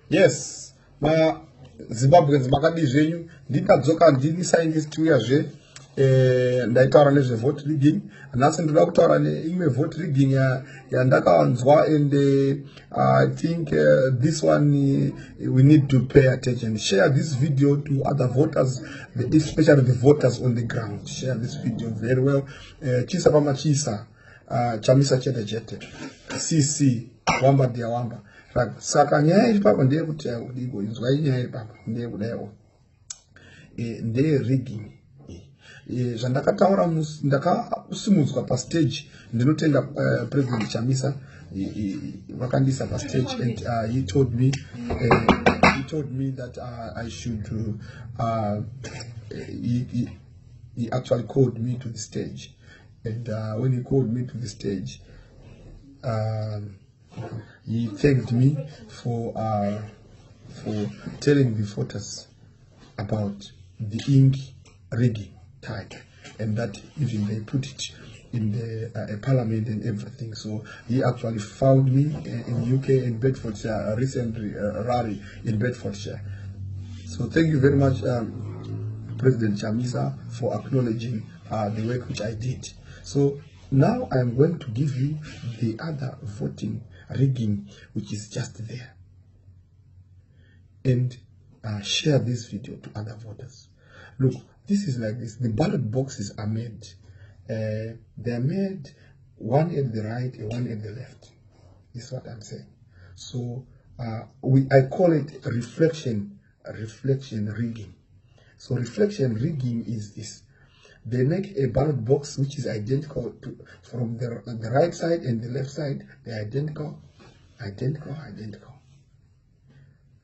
Yes, ma Zimbabweans makadi zvenyu ndikadzoka ndini scientist uyazve ndaitaura nezvevote rigging. Nhasi ndoda kutaura neimwe vote rigging yandakawanzwa, and I think this one we need to pay attention. Share this video to other voters, especially the voters on the ground. Share this video very well. Chisa pama chisa, Chamisa chete chete, CC wamba dia wamba. Saka nyaya iri papa ndeyekuti udiko inzwai nyaya iri papa ndeyekudayo ndeye rigging. Zvandakataura ndakasimudzwa pastage, ndinotenda President Chamisa vakandisa pastage, and he told me that I should he actually called me to the stage, and when he called me to the stage, he thanked me for telling the voters about the ink rigging type, and that even they put it in the parliament and everything. So he actually found me in UK, in Bedfordshire, a recent rally in Bedfordshire. So thank you very much, President Chamisa, for acknowledging the work which I did. So now I am going to give you the other voting rigging which is just there, and share this video to other voters. Look, this is like this. The ballot boxes are made. They are made one at the right and one at the left. Is what I'm saying. So I call it reflection rigging. So reflection rigging is this. They make a ballot box which is identical from the right side and the left side. They're identical.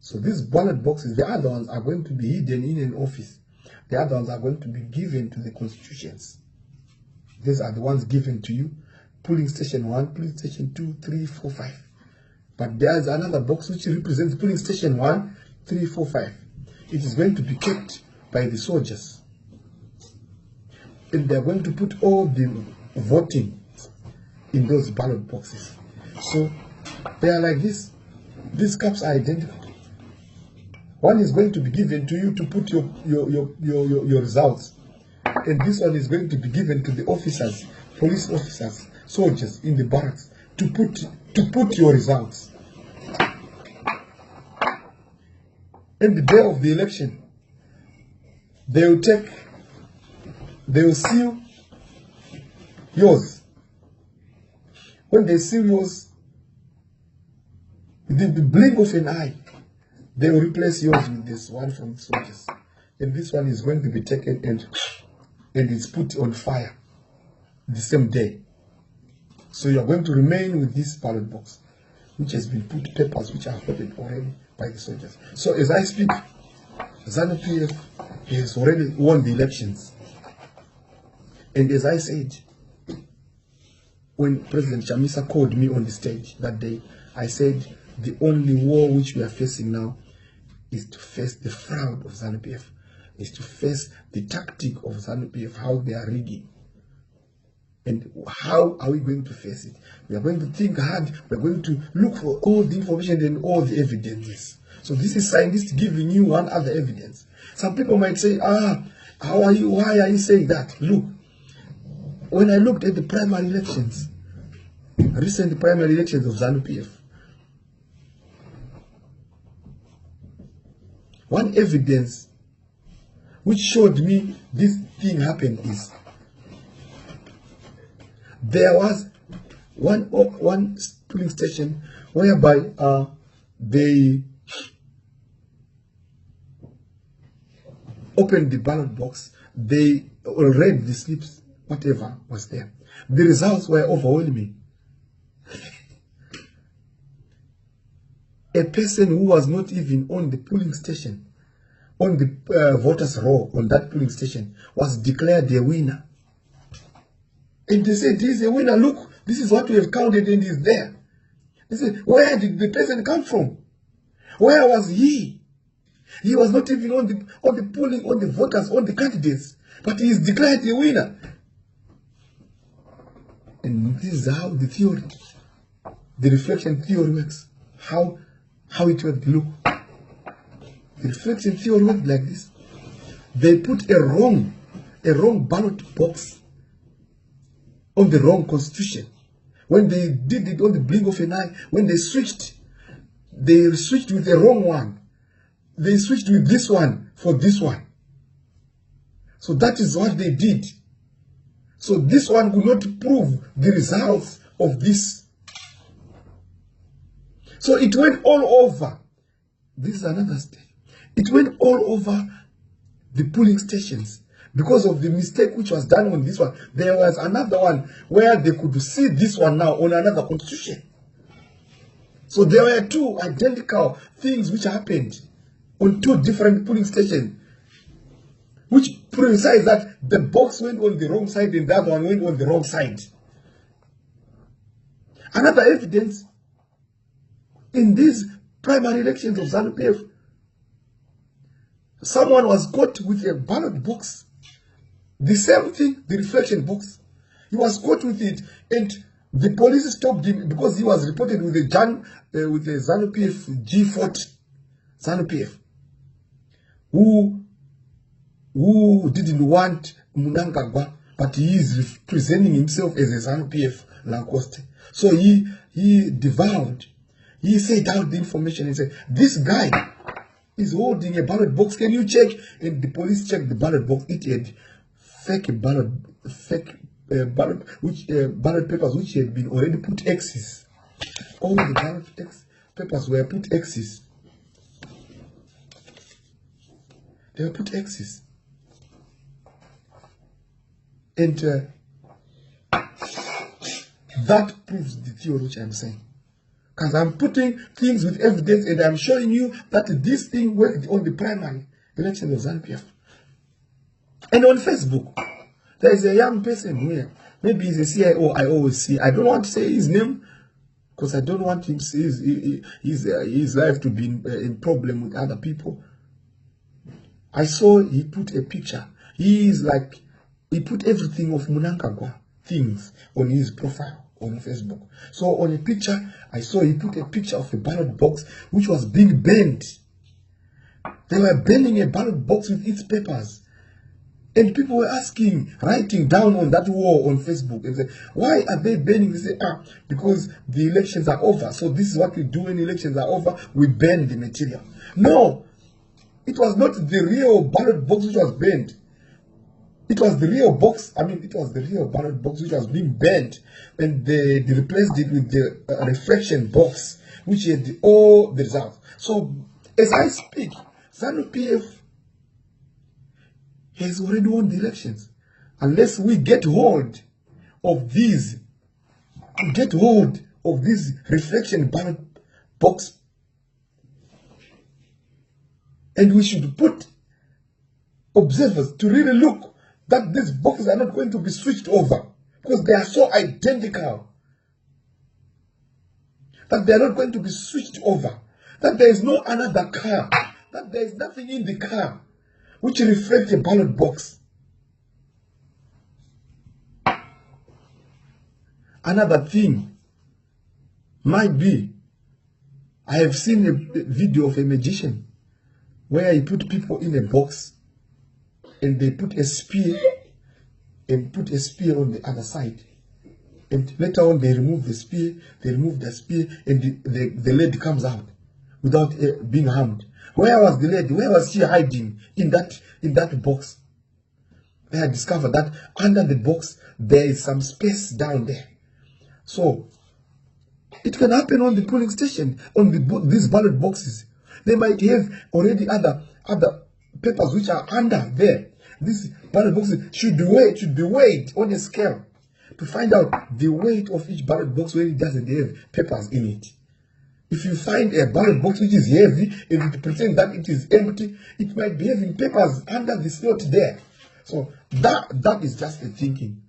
So these ballot boxes, the other ones are going to be hidden in an office. The other ones are going to be given to the constituents. These are the ones given to you. Polling station 1, polling station 2, 3, 4, 5. But there is another box which represents polling station 1, 3, 4, 5. It is going to be kept by the soldiers. And they are going to put all the voting in those ballot boxes. So they are like this. These cups are identical. One is going to be given to you to put your results, and this one is going to be given to the officers, police officers, soldiers in the barracks to put your results. And the day of the election, they will seal yours. When they seal yours, within the blink of an eye, they will replace yours with this one from the soldiers. And this one is going to be taken and it's put on fire the same day. So you are going to remain with this ballot box, which has been put papers which are voted already by the soldiers. So as I speak, ZANU-PF has already won the elections. And as I said, when President Chamisa called me on the stage that day, I said the only war which we are facing now is to face the fraud of ZANU-PF, is to face the tactic of ZANU-PF, how they are rigging. And how are we going to face it? We are going to think hard. We are going to look for all the information and all the evidences. So this is scientists giving you one other evidence. Some people might say, why are you saying that? Look, when I looked at the primary elections, recent primary elections of ZANU-PF, one evidence which showed me this thing happened is there was one polling station whereby they opened the ballot box, they read the slips, whatever was there. The results were overwhelming. A person who was not even on the polling station, on the voters' roll on that polling station, was declared a winner. And they said, "This is a winner. Look, this is what we have counted, and is there." They said, "Where did the person come from? Where was he? He was not even on the polling, on the voters, on the candidates, but he is declared a winner." And this is how the reflection theory works. How it works. Look, the reflection theory works like this. They put a wrong ballot box on the wrong constitution. When they did it on the blink of an eye, when they switched with the wrong one. They switched with this one for this one. So that is what they did. So this one will not prove the results of this. So it went all over. This is another stage. It went all over the polling stations because of the mistake which was done on this one. There was another one where they could see this one now on another constitution. So there were two identical things which happened on two different polling stations, which precise that the box went on the wrong side and the other one went on the wrong side. Another evidence in these primary elections of ZANU-PF, someone was caught with a ballot box. The same thing, the reflection box. He was caught with it, and the police stopped him because he was reported with a ZANU-PF G40 ZANU-PF, who didn't want Mnangagwa, but he is presenting himself as a ZANU-PF Lancaster. So he devoured. He said out the information and said, this guy is holding a ballot box. Can you check? And the police checked the ballot box. It had ballot papers which had been already put X's. All the ballot papers were put X's. They were put X's. And that proves the theory which I'm saying. Because I'm putting things with evidence and I'm showing you that this thing worked on the primary election of ZANU-PF. And on Facebook, there is a young person here. Maybe he's a CIO, I always see. I don't want to say his name because I don't want him his life to be in problem with other people. I saw he put a picture. He put everything of Mnangagwa things on his profile on Facebook. So on a picture, I saw he put a picture of a ballot box which was being burned. They were burning a ballot box with its papers. And people were writing down on that wall on Facebook and say, why are they burning? They say, because the elections are over. So this is what we do when elections are over. We burn the material. No, it was not the real ballot box which was burned. It was the real box. It was the real ballot box which was being burned. And they replaced it with the reflection box, which had all the results. So as I speak, ZANU-PF has already won the elections. Unless we get hold of these, reflection ballot box. And we should put observers to really look that these boxes are not going to be switched over because they are so identical. That they are not going to be switched over. That there is no another car. That there is nothing in the car which reflects a ballot box. Another thing might be, I have seen a video of a magician where he put people in a box and they put a spear on the other side. And later on they remove the spear, and the lady comes out without being harmed. Where was the lady? Where was she hiding in that box? They had discovered that under the box there is some space down there. So it can happen on the polling station, on these ballot boxes. They might have already other papers which are under there. These ballot boxes should be weighed on a scale to find out the weight of each ballot box when it doesn't have papers in it. If you find a ballot box which is heavy and it pretends that it is empty, it might be having papers under the slot there. So that is just the thinking.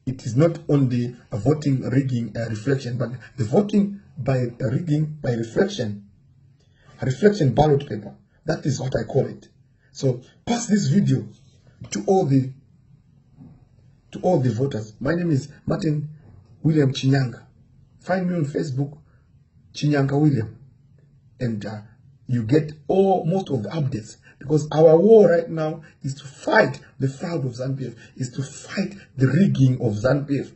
It is not only a voting rigging reflection, but the voting by rigging by reflection ballot paper. That is what I call it. So pass this video to all the to all the voters. My name is Martin William Chinyanga. Find me on Facebook, Chinyanga William, and you get most of the updates, because our war right now is to fight the fraud of ZANU-PF, is to fight the rigging of ZANU-PF.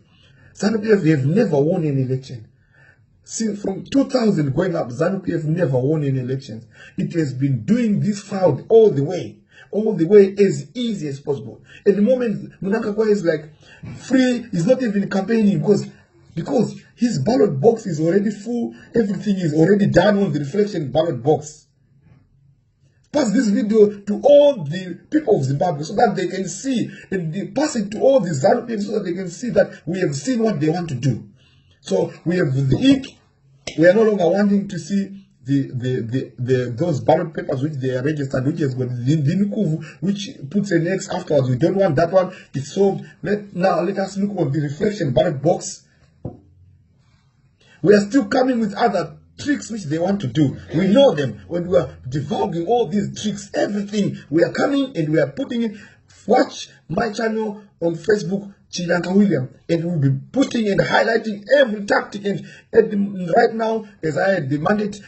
ZANU-PF have never won an election. Since from 2000 going up, ZANU-PF never won any elections. It has been doing this fraud all the way as easy as possible. At the moment, Mnangagwa is like free, he's not even campaigning because his ballot box is already full, everything is already done on the reflection ballot box. Pass this video to all the people of Zimbabwe so that they can see, and they pass it to all the ZANU-PF so that they can see that we have seen what they want to do. So we have the ink. We are no longer wanting to see those ballot papers which they are registered, which has got the which puts an X afterwards. We don't want that one. It's solved. Now let us look on the reflection ballot box. We are still coming with other tricks which they want to do. We know them. When we are divulging all these tricks, everything, we are coming and we are putting it. Watch my channel on Facebook, Chinyanga William, and we'll be putting and highlighting every tactic. And right now, as I demand it,